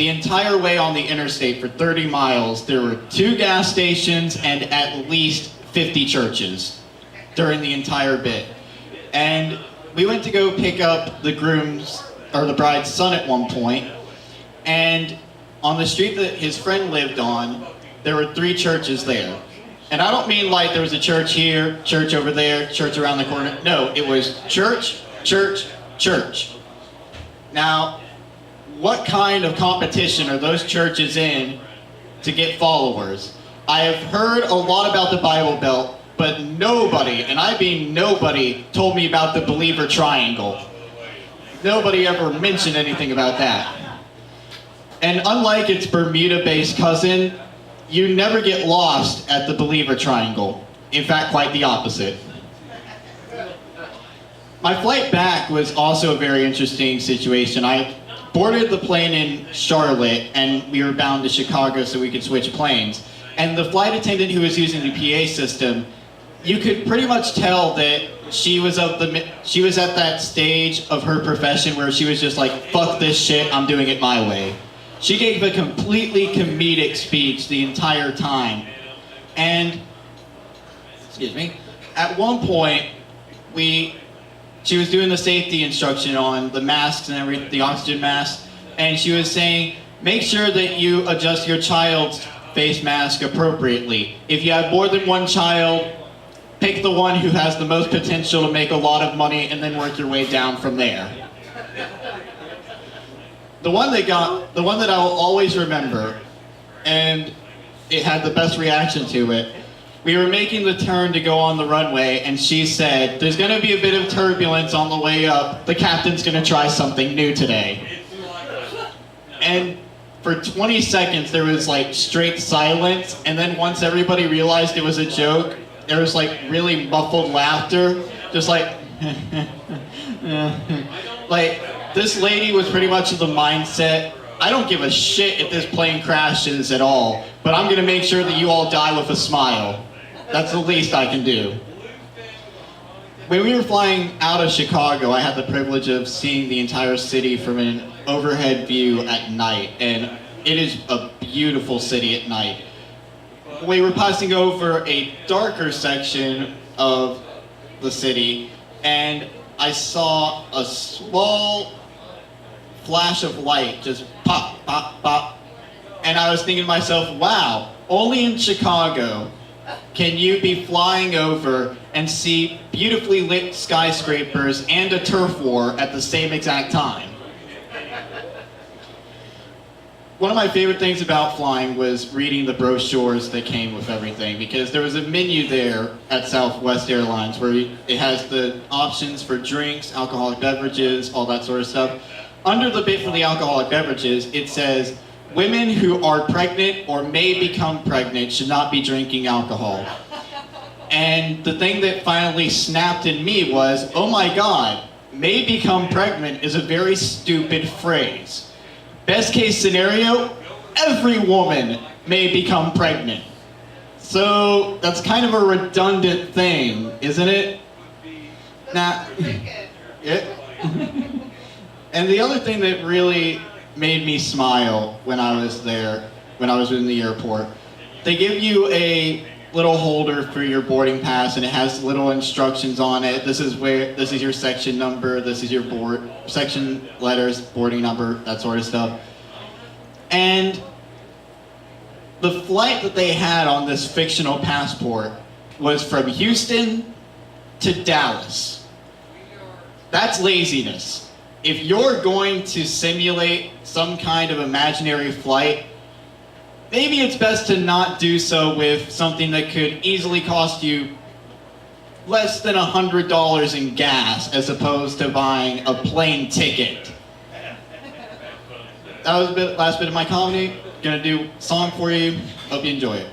the entire way on the interstate for 30 miles, there were 2 gas stations and at least 50 churches during the entire bit. And we went to go pick up the groom's, or the bride's son at one point, and on the street that his friend lived on, there were 3 churches there. And I don't mean like there was a church here, church over there, church around the corner. No, it was church, church, church. Now, what kind of competition are those churches in to get followers? I have heard a lot about the Bible Belt, but nobody, and I mean nobody, told me about the believer triangle. Nobody ever mentioned anything about that. And unlike its Bermuda-based cousin, you never get lost at the believer triangle. In fact, quite the opposite. My flight back was also a very interesting situation. I boarded the plane in Charlotte, and we were bound to Chicago so we could switch planes. And the flight attendant who was using the PA system, you could pretty much tell that she was at that stage of her profession where she was just like, fuck this shit, I'm doing it my way. She gave a completely comedic speech the entire time. And, excuse me, at one point, she was doing the safety instruction on the masks and everything, the oxygen masks, and she was saying, make sure that you adjust your child's face mask appropriately. If you have more than one child, pick the one who has the most potential to make a lot of money and then work your way down from there. The one that I will always remember, and it had the best reaction to it, we were making the turn to go on the runway, and she said, there's going to be a bit of turbulence on the way up. The captain's going to try something new today. And for 20 seconds, there was like straight silence, and then once everybody realized it was a joke, there was like really muffled laughter, just like, like, this lady was pretty much of the mindset, I don't give a shit if this plane crashes at all, but I'm going to make sure that you all die with a smile. That's the least I can do. When we were flying out of Chicago, I had the privilege of seeing the entire city from an overhead view at night, and it is a beautiful city at night. We were passing over a darker section of the city, and I saw a small flash of light just pop, pop, pop. And I was thinking to myself, wow, only in Chicago can you be flying over and see beautifully lit skyscrapers and a turf war at the same exact time. One of my favorite things about flying was reading the brochures that came with everything, because there was a menu there at Southwest Airlines where it has the options for drinks, alcoholic beverages, all that sort of stuff. Under the bit for the alcoholic beverages, it says, women who are pregnant or may become pregnant should not be drinking alcohol. And the thing that finally snapped in me was, oh my God, may become pregnant is a very stupid phrase. Best case scenario, every woman may become pregnant. So that's kind of a redundant thing, isn't it? Nah. Yeah. And the other thing that really made me smile when I was there, when I was in the airport, they give you a little holder for your boarding pass, and it has little instructions on it. This is your section number, this is your section letters, boarding number, that sort of stuff. And the flight that they had on this fictional passport was from Houston to Dallas. That's laziness. If you're going to simulate some kind of imaginary flight, maybe it's best to not do so with something that could easily cost you less than $100 in gas as opposed to buying a plane ticket. That was the last bit of my comedy. Gonna do a song for you. Hope you enjoy it.